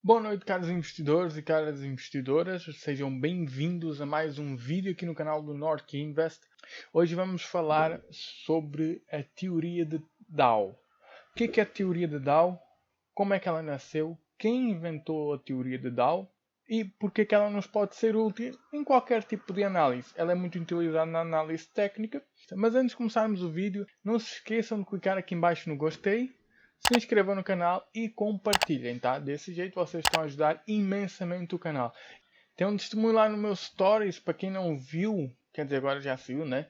Boa noite, caros investidores e caras investidoras. Sejam bem-vindos a mais um vídeo aqui no canal do Norkey Invest. Hoje vamos falar sobre a teoria de Dow. O que é a teoria de Dow? Como é que ela nasceu? Quem inventou a teoria de Dow? E porque que ela nos pode ser útil em qualquer tipo de análise. Ela é muito utilizada na análise técnica. Mas antes de começarmos o vídeo, não se esqueçam de clicar aqui embaixo no gostei, se inscrevam no canal e compartilhem, tá? Desse jeito vocês estão a ajudar imensamente o canal. Tem um testemunho lá no meu stories, para quem não viu, quer dizer, agora já se viu, né?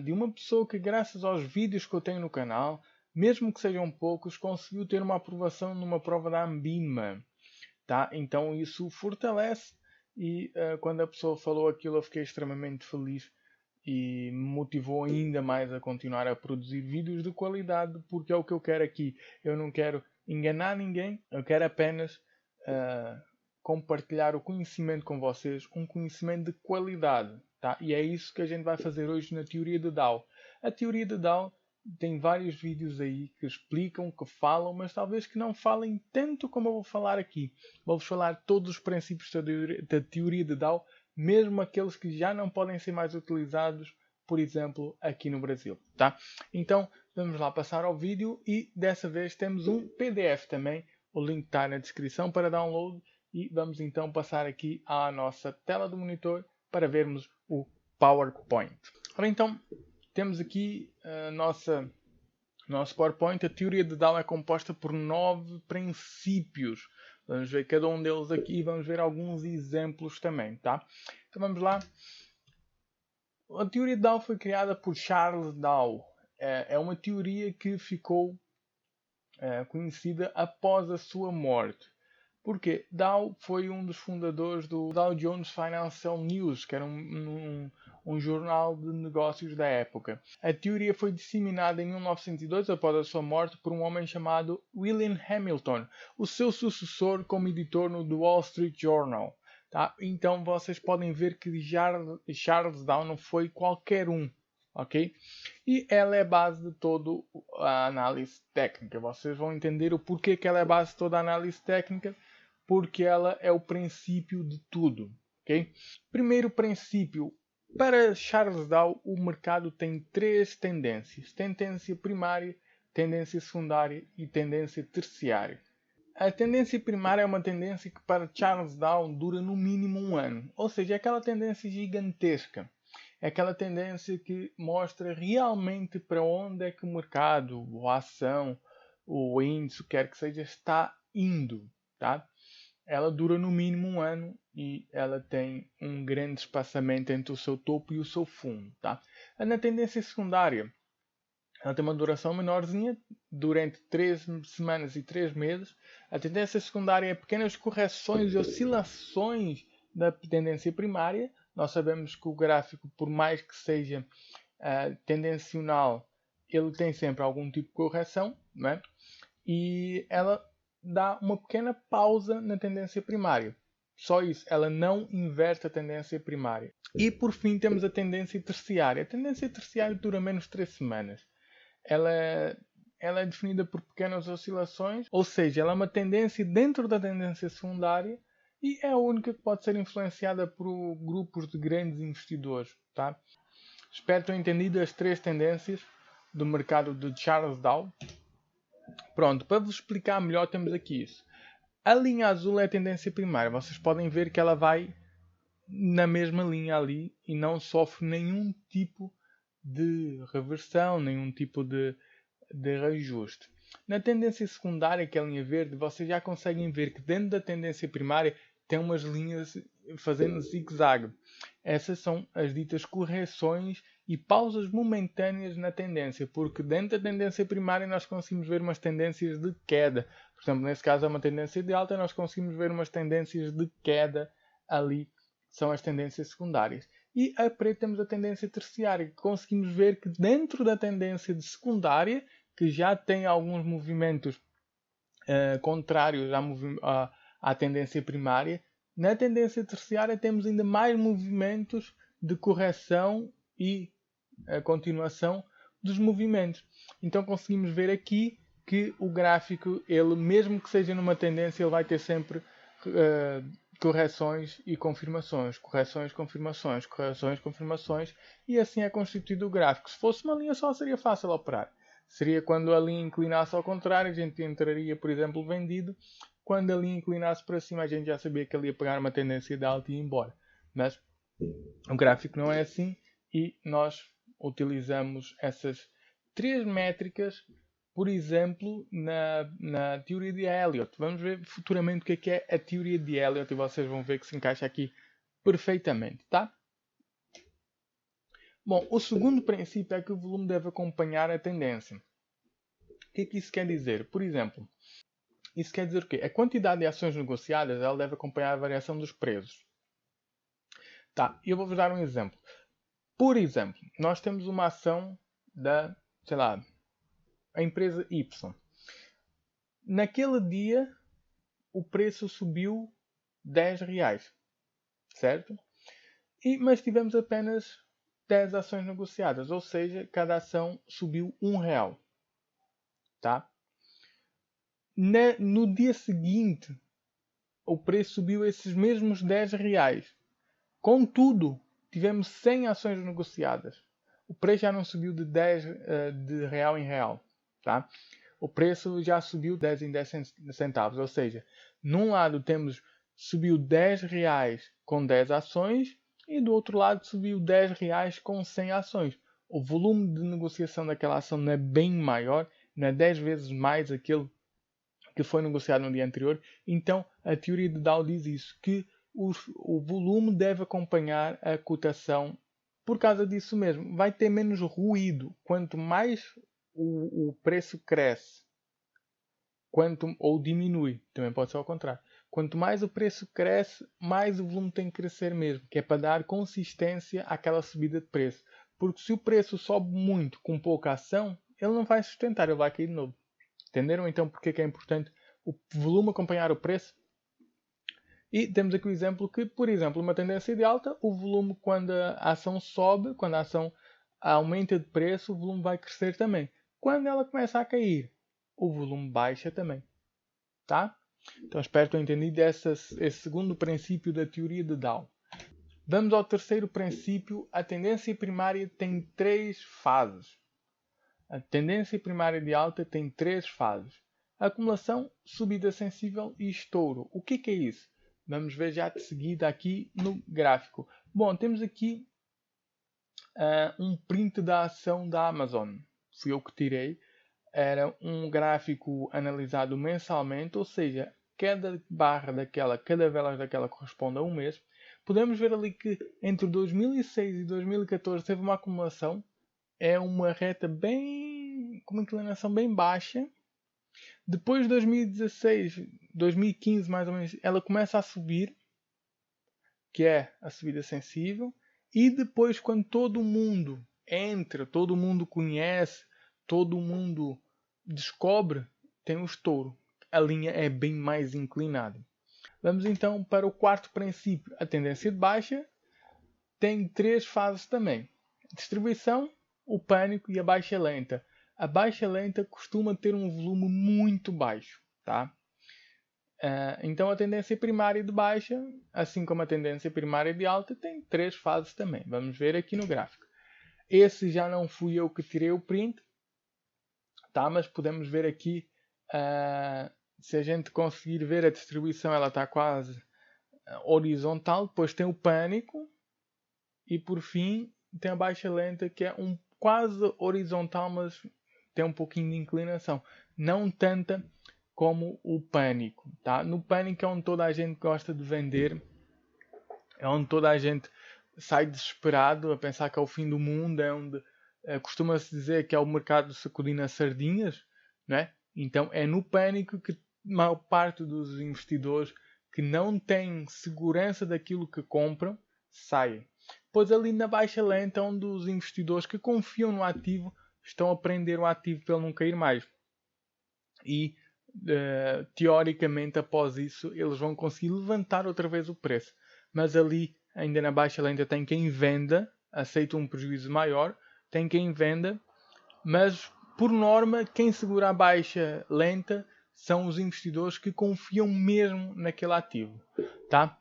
De uma pessoa que graças aos vídeos que eu tenho no canal, mesmo que sejam poucos, conseguiu ter uma aprovação numa prova da Ambima, tá? Então isso fortalece e quando a pessoa falou aquilo eu fiquei extremamente feliz e me motivou ainda mais a continuar a produzir vídeos de qualidade, porque é o que eu quero aqui. Eu não quero enganar ninguém, eu quero apenas compartilhar o conhecimento com vocês, um conhecimento de qualidade. Tá? E é isso que a gente vai fazer hoje na teoria de Dow. A teoria de Dow tem vários vídeos aí que explicam, que falam, mas talvez que não falem tanto como eu vou falar aqui. Vou-vos falar todos os princípios da teoria de Dow, mesmo aqueles que já não podem ser mais utilizados, por exemplo, aqui no Brasil, tá? Então, vamos lá passar ao vídeo e dessa vez temos um PDF também, o link está na descrição para download e vamos então passar aqui à nossa tela do monitor para vermos o PowerPoint. Ora então, temos aqui nosso PowerPoint. A teoria de Dow é composta por 9 princípios. Vamos ver cada um deles aqui e vamos ver alguns exemplos também, tá? Então vamos lá. A teoria de Dow foi criada por Charles Dow. É uma teoria que ficou conhecida após a sua morte. Porque Dow foi um dos fundadores do Dow Jones Financial News, que era um jornal de negócios da época. A teoria foi disseminada em 1902, após a sua morte, por um homem chamado William Hamilton, o seu sucessor como editor no The Wall Street Journal. Tá? Então vocês podem ver que Charles Dow não foi qualquer um. Ok? E ela é a base de toda a análise técnica. Vocês vão entender o porquê que ela é a base de toda a análise técnica, porque ela é o princípio de tudo. Okay? Primeiro princípio, para Charles Dow, o mercado tem 3 tendências: tendência primária, tendência secundária e tendência terciária. A tendência primária é uma tendência que para Charles Dow dura no mínimo um ano, ou seja, é aquela tendência gigantesca. É aquela tendência que mostra realmente para onde é que o mercado, a ação, o índice, o que quer que seja, está indo. Tá? Ela dura no mínimo um ano e ela tem um grande espaçamento entre o seu topo e o seu fundo. Tá? Na tendência secundária, ela tem uma duração menorzinha, durante 3 semanas e 3 meses. A tendência secundária é pequenas correções e oscilações da tendência primária. Nós sabemos que o gráfico, por mais que seja tendencional, ele tem sempre algum tipo de correção, não é? E ela dá uma pequena pausa na tendência primária. Só isso, ela não inverte a tendência primária. E por fim temos a tendência terciária. A tendência terciária dura menos de 3 semanas. Ela é definida por pequenas oscilações, ou seja, ela é uma tendência dentro da tendência secundária e é a única que pode ser influenciada por grupos de grandes investidores. Tá? Espero ter entendido as 3 tendências do mercado de Charles Dow. Pronto, para vos explicar melhor temos aqui isso. A linha azul é a tendência primária. Vocês podem ver que ela vai na mesma linha ali e não sofre nenhum tipo de reversão, nenhum tipo de reajuste. Na tendência secundária, que é a linha verde, vocês já conseguem ver que dentro da tendência primária tem umas linhas fazendo zigue-zague. Essas são as ditas correções e pausas momentâneas na tendência, porque dentro da tendência primária nós conseguimos ver umas tendências de queda. Por exemplo, nesse caso é uma tendência de alta, nós conseguimos ver umas tendências de queda ali, são as tendências secundárias. E a preto temos a tendência terciária, que conseguimos ver que dentro da tendência de secundária, que já tem alguns movimentos contrários à tendência primária, na tendência terciária temos ainda mais movimentos de correção e a continuação dos movimentos. Então conseguimos ver aqui que o gráfico, ele, mesmo que seja numa tendência, ele vai ter sempre correções e confirmações, correções, confirmações, correções, confirmações, e assim é constituído o gráfico. Se fosse uma linha só, seria fácil operar. Seria quando a linha inclinasse ao contrário, a gente entraria, por exemplo, vendido. Quando a linha inclinasse para cima, a gente já sabia que ele ia pegar uma tendência de alta e ir embora. Mas o gráfico não é assim e nós utilizamos essas três métricas, por exemplo, na teoria de Elliott. Vamos ver futuramente o que é a teoria de Elliott e vocês vão ver que se encaixa aqui perfeitamente, tá? Bom, o segundo princípio é que o volume deve acompanhar a tendência. O que é que isso quer dizer? Por exemplo, isso quer dizer o quê? A quantidade de ações negociadas ela deve acompanhar a variação dos preços. Tá, eu vou-vos dar um exemplo. Por exemplo, nós temos uma ação da, sei lá, a empresa Y. Naquele dia, o preço subiu 10 reais, certo? Mas tivemos apenas 10 ações negociadas, ou seja, cada ação subiu 1 real. Tá? No dia seguinte, o preço subiu esses mesmos 10 reais. Contudo, tivemos 100 ações negociadas. O preço já não subiu de 10 de real em real. Tá? O preço já subiu 10 em 10 centavos. Ou seja, num lado subiu 10 reais com 10 ações e do outro lado subiu 10 reais com 100 ações. O volume de negociação daquela ação não é bem maior, não é 10 vezes mais aquele que foi negociado no dia anterior. Então, a teoria de Dow diz isso, que o volume deve acompanhar a cotação. Por causa disso mesmo, vai ter menos ruído. Quanto mais o preço cresce, ou diminui, também pode ser ao contrário. Quanto mais o preço cresce, mais o volume tem que crescer mesmo, que é para dar consistência àquela subida de preço. Porque se o preço sobe muito com pouca ação, ele não vai sustentar, ele vai cair de novo. Entenderam então porque é importante o volume acompanhar o preço? E temos aqui o exemplo que, por exemplo, uma tendência de alta, o volume, quando a ação sobe, quando a ação aumenta de preço, o volume vai crescer também. Quando ela começa a cair, o volume baixa também. Tá? Então espero que tenham entendido esse segundo princípio da teoria de Dow. Vamos ao terceiro princípio. A tendência primária tem 3 fases. A tendência primária de alta tem 3 fases. Acumulação, subida sensível e estouro. O que é isso? Vamos ver já de seguida aqui no gráfico. Bom, temos aqui um print da ação da Amazon. Fui eu que tirei. Era um gráfico analisado mensalmente, ou seja, cada barra daquela, cada vela daquela corresponde a um mês. Podemos ver ali que entre 2006 e 2014 teve uma acumulação. É uma reta com uma inclinação bem baixa. Depois de 2016, 2015 mais ou menos, ela começa a subir, que é a subida sensível. E depois, quando todo mundo entra, todo mundo conhece, todo mundo descobre, tem o estouro. A linha é bem mais inclinada. Vamos então para o quarto princípio. A tendência de baixa tem 3 fases também. Distribuição, o pânico e a baixa lenta. A baixa lenta costuma ter um volume muito baixo. Tá? Então a tendência primária de baixa, assim como a tendência primária de alta, tem 3 fases também. Vamos ver aqui no gráfico. Esse já não fui eu que tirei o print, tá? Mas podemos ver aqui, se a gente conseguir ver a distribuição, ela está quase horizontal. Depois tem o pânico e por fim tem a baixa lenta, que é quase horizontal, mas tem um pouquinho de inclinação. Não tanta como o pânico. Tá? No pânico é onde toda a gente gosta de vender. É onde toda a gente sai desesperado a pensar que é o fim do mundo. É onde costuma-se dizer que é o mercado sacudindo as sardinhas. Né? Então é no pânico que a maior parte dos investidores que não têm segurança daquilo que compram saem. Depois ali na baixa lenta, onde os investidores que confiam no ativo estão a prender o ativo para ele não cair mais. E teoricamente após isso eles vão conseguir levantar outra vez o preço. Mas ali ainda na baixa lenta tem quem venda, aceita um prejuízo maior, tem quem venda, mas por norma, quem segura a baixa lenta são os investidores que confiam mesmo naquele ativo. Tá?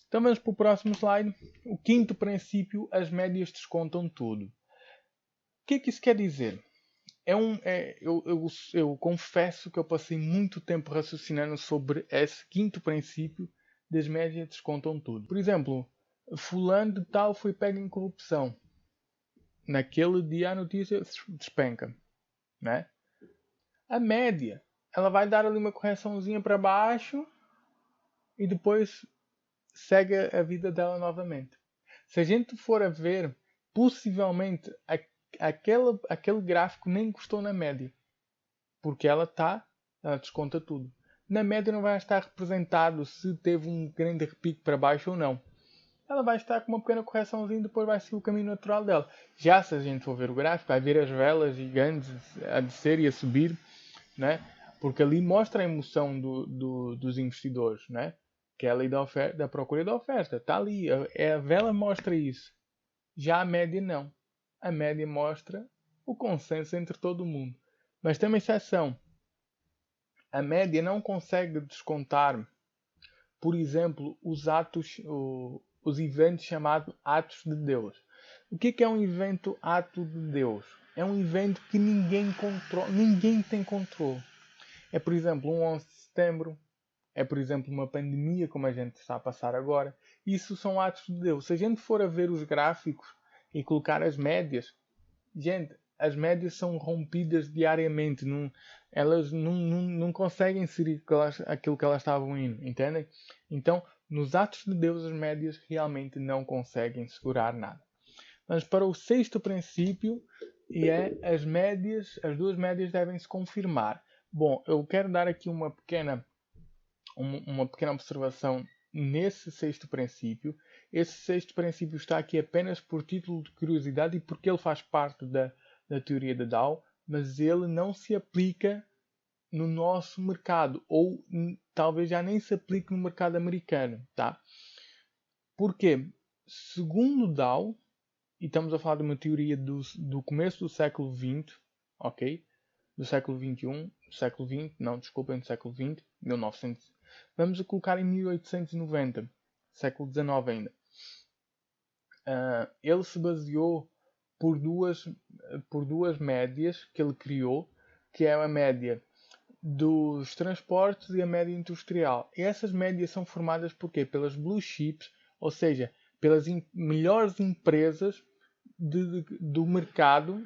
Então vamos para o próximo slide. O quinto princípio, as médias descontam tudo. O que é que isso quer dizer? Eu confesso que eu passei muito tempo raciocinando sobre esse quinto princípio das médias descontam tudo. Por exemplo, fulano de tal foi pego em corrupção. Naquele dia a notícia despenca. Né? A média, ela vai dar ali uma correçãozinha para baixo e depois segue a vida dela novamente. Se a gente for a ver, possivelmente aquele gráfico nem encostou na média. Porque ela desconta tudo. Na média não vai estar representado se teve um grande repique para baixo ou não. Ela vai estar com uma pequena correçãozinha e depois vai ser o caminho natural dela. Já se a gente for ver o gráfico, vai ver as velas gigantes a descer e a subir, né? Porque ali mostra a emoção dos investidores, né? Que é a lei da procura e da oferta. Está ali, a vela mostra isso. Já a média não. A média mostra o consenso entre todo mundo. Mas tem uma exceção. A média não consegue descontar, por exemplo, os eventos chamados atos de Deus. O que é um evento ato de Deus? É um evento que ninguém tem controle. É, por exemplo, um 11 de setembro. É, por exemplo, uma pandemia, como a gente está a passar agora. Isso são atos de Deus. Se a gente for a ver os gráficos e colocar as médias, gente, as médias são rompidas diariamente. Elas não conseguem seguir aquilo que elas estavam indo, entendem? Então, nos atos de Deus, as médias realmente não conseguem segurar nada. Mas para o sexto princípio, as duas médias devem se confirmar. Bom, eu quero dar aqui uma pequena observação nesse sexto princípio. Esse sexto princípio está aqui apenas por título de curiosidade e porque ele faz parte da teoria da Dow, mas ele não se aplica no nosso mercado, ou talvez já nem se aplique no mercado americano. Tá? Porquê? Segundo Dow, e estamos a falar de uma teoria do começo do século XX, ok? Do século XXI, do século XX, não, desculpem, do século XX, 1900. Vamos a colocar em 1890, século XIX ainda. Ele se baseou por duas médias que ele criou, que é a média dos transportes e a média industrial. E essas médias são formadas por quê? Pelas blue chips, ou seja, pelas melhores empresas do mercado,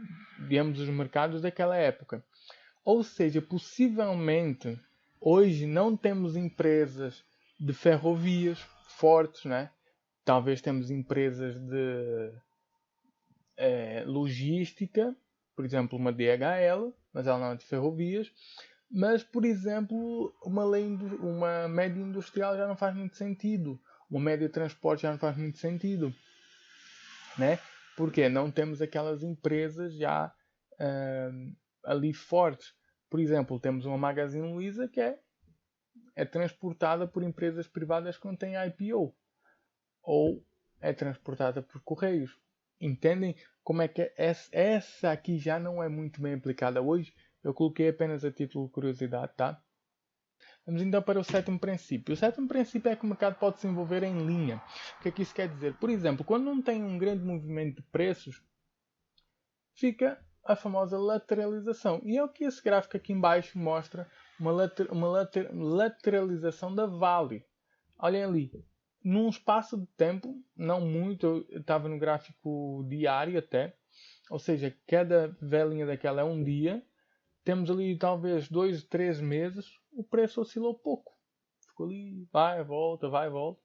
de ambos os mercados daquela época. Ou seja, possivelmente hoje não temos empresas de ferrovias fortes, né? Talvez temos empresas de logística, por exemplo, uma DHL, mas ela não é de ferrovias. Mas, por exemplo, uma média industrial já não faz muito sentido. Uma média de transporte já não faz muito sentido. Né? Porque não temos aquelas empresas já ali fortes. Por exemplo, temos uma Magazine Luiza que é transportada por empresas privadas que não têm IPO. Ou é transportada por correios. Entendem como é que essa aqui já não é muito bem aplicada hoje? Eu coloquei apenas a título de curiosidade, tá? Vamos então para o sétimo princípio. O sétimo princípio é que o mercado pode se envolver em linha. O que é que isso quer dizer? Por exemplo, quando não tem um grande movimento de preços, fica a famosa lateralização. E é o que esse gráfico aqui em baixo mostra, uma lateralização da Vale. Olhem ali. Num espaço de tempo, não muito, eu estava no gráfico diário até, ou seja, cada velinha daquela é um dia. Temos ali talvez 2, 3 meses, o preço oscilou pouco. Ficou ali, vai, volta, vai, volta.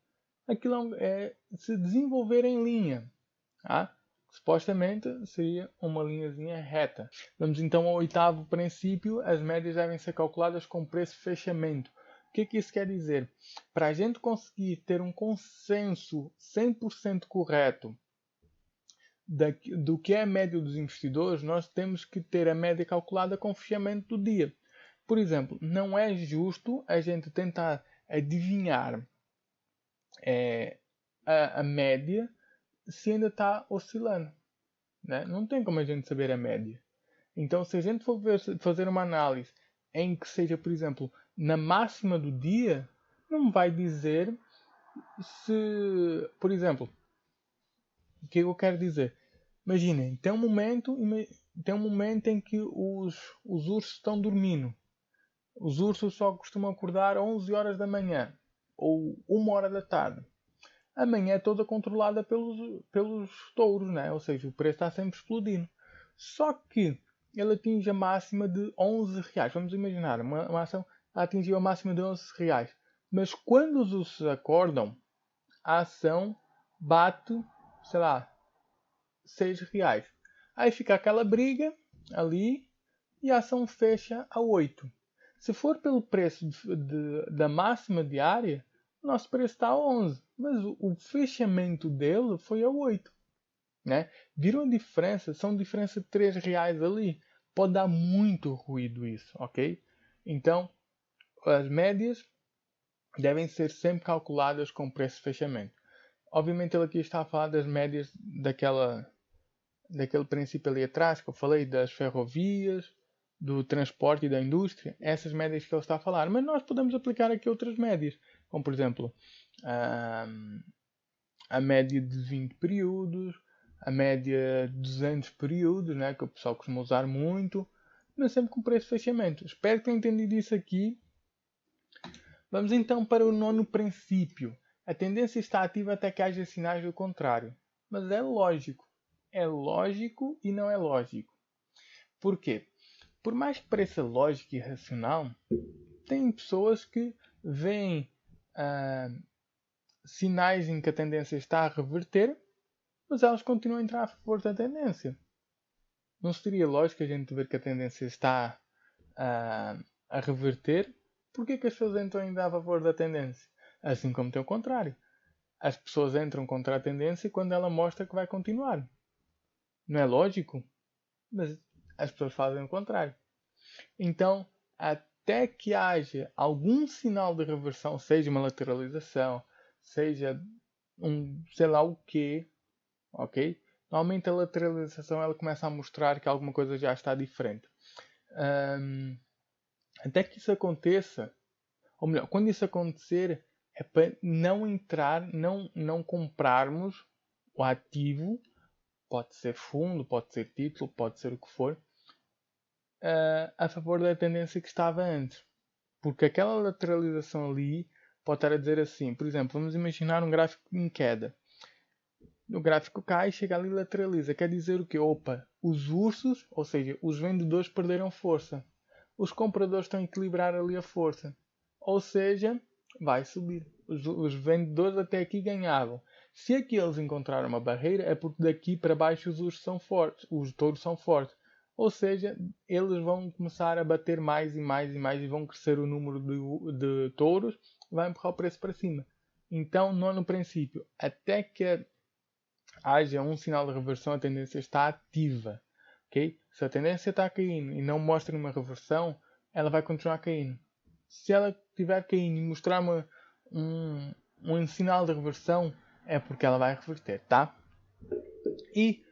Aquilo é se desenvolver em linha. Tá? Supostamente seria uma linhazinha reta. Vamos então ao oitavo princípio. As médias devem ser calculadas com preço fechamento. O que é que isso quer dizer? Para a gente conseguir ter um consenso 100% correto do que é a média dos investidores, nós temos que ter a média calculada com o fechamento do dia. Por exemplo, não é justo a gente tentar adivinhar a média se ainda está oscilando. Né? Não tem como a gente saber a média. Então, se a gente for fazer uma análise em que seja, por exemplo, na máxima do dia, não vai dizer se, por exemplo, o que eu quero dizer? Imaginem, tem um momento em que os ursos estão dormindo. Os ursos só costumam acordar às 11 horas da manhã ou 1 hora da tarde. A manhã é toda controlada pelos touros, né? Ou seja, o preço está sempre explodindo. Só que ele atinge a máxima de 11 reais. Vamos imaginar, uma ação atingiu a máxima de 11 reais. Mas quando os ursos acordam, a ação bate, sei lá, 6 reais. Aí fica aquela briga ali e a ação fecha a 8. Se for pelo preço da máxima diária, o nosso preço está a 11. Mas o fechamento dele foi a 8. Né? Viram a diferença? São diferença de 3 reais ali. Pode dar muito ruído isso, ok? Então, as médias devem ser sempre calculadas com preço de fechamento. Obviamente ele aqui está a falar das médias daquele princípio ali atrás que eu falei, das ferrovias, do transporte e da indústria, essas médias que ele está a falar. Mas nós podemos aplicar aqui outras médias, como por exemplo a média de 20 períodos, a média de 200 períodos, né, que o pessoal costuma usar muito, mas sempre com preço de fechamento. Espero que tenham entendido isso aqui. Vamos então para o 9º princípio. A tendência está ativa até que haja sinais do contrário. Mas é lógico. É lógico e não é lógico. Por quê? Por mais que pareça lógico e racional, tem pessoas que veem sinais em que a tendência está a reverter, mas elas continuam a entrar a favor da tendência. Não seria lógico a gente ver que a tendência está a reverter? Por que as pessoas entram ainda a favor da tendência? Assim como tem o contrário. As pessoas entram contra a tendência quando ela mostra que vai continuar. Não é lógico? Mas as pessoas fazem o contrário. Então, até que haja algum sinal de reversão, seja uma lateralização, seja sei lá o quê, ok? Normalmente a lateralização ela começa a mostrar que alguma coisa já está diferente. Até que isso aconteça, ou melhor, quando isso acontecer, é para não entrar, não comprarmos o ativo, pode ser fundo, pode ser título, pode ser o que for, a favor da tendência que estava antes. Porque aquela lateralização ali pode estar a dizer assim, por exemplo, vamos imaginar um gráfico em queda. O gráfico cai, chega ali e lateraliza. Quer dizer o quê? Opa, os ursos, ou seja, os vendedores perderam força. Os compradores estão a equilibrar ali a força. Ou seja, vai subir. Os vendedores até aqui ganhavam. Se aqui eles encontraram uma barreira, é porque daqui para baixo os ursos são fortes. Os touros são fortes. Ou seja, eles vão começar a bater mais e mais e mais e vão crescer o número de touros, vai empurrar o preço para cima. Então, no princípio, até que haja um sinal de reversão, a tendência está ativa. Okay? Se a tendência está caindo e não mostra uma reversão, ela vai continuar caindo. Se ela estiver caindo e mostrar um sinal de reversão, é porque ela vai reverter, tá? E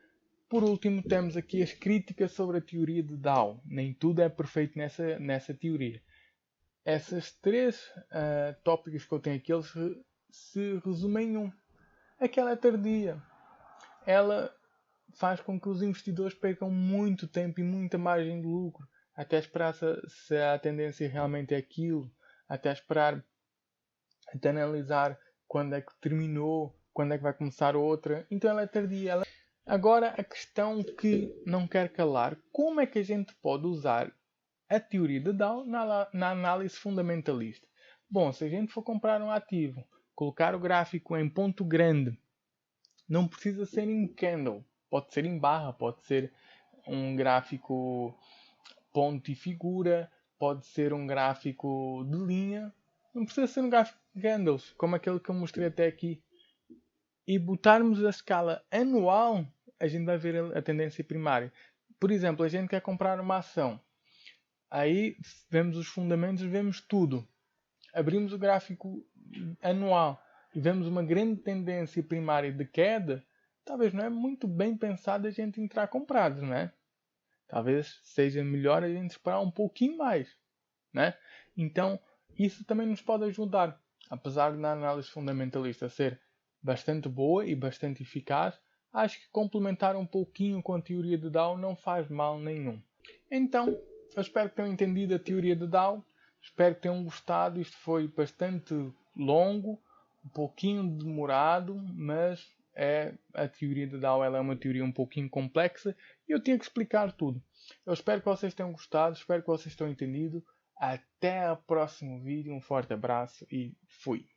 por último, temos aqui as críticas sobre a teoria de Dow. Nem tudo é perfeito nessa teoria. Essas 3 tópicos que eu tenho aqui, eles se resumem em um. Aquela é tardia. Ela faz com que os investidores percam muito tempo e muita margem de lucro. Até esperar se a tendência realmente é aquilo. Até esperar, até analisar quando é que terminou, quando é que vai começar outra. Então ela é tardia. Agora a questão que não quer calar, como é que a gente pode usar a teoria de Dow na análise fundamentalista? Bom, se a gente for comprar um ativo, colocar o gráfico em ponto grande, não precisa ser em candle, pode ser em barra, pode ser um gráfico ponto e figura, pode ser um gráfico de linha, não precisa ser um gráfico de candles, como aquele que eu mostrei até aqui. E botarmos a escala anual, a gente vai ver a tendência primária. Por exemplo, a gente quer comprar uma ação. Aí vemos os fundamentos, vemos tudo. Abrimos o gráfico anual e vemos uma grande tendência primária de queda. Talvez não é muito bem pensado a gente entrar comprado, não é? Talvez seja melhor a gente esperar um pouquinho mais, né? Então, isso também nos pode ajudar. Apesar da análise fundamentalista ser bastante boa e bastante eficaz, acho que complementar um pouquinho com a teoria de Dow não faz mal nenhum. Então, eu espero que tenham entendido a teoria de Dow, espero que tenham gostado. Isto foi bastante longo, um pouquinho demorado, mas a teoria de Dow ela é uma teoria um pouquinho complexa e eu tinha que explicar tudo. Eu espero que vocês tenham gostado, espero que vocês tenham entendido. Até ao próximo vídeo, um forte abraço e fui!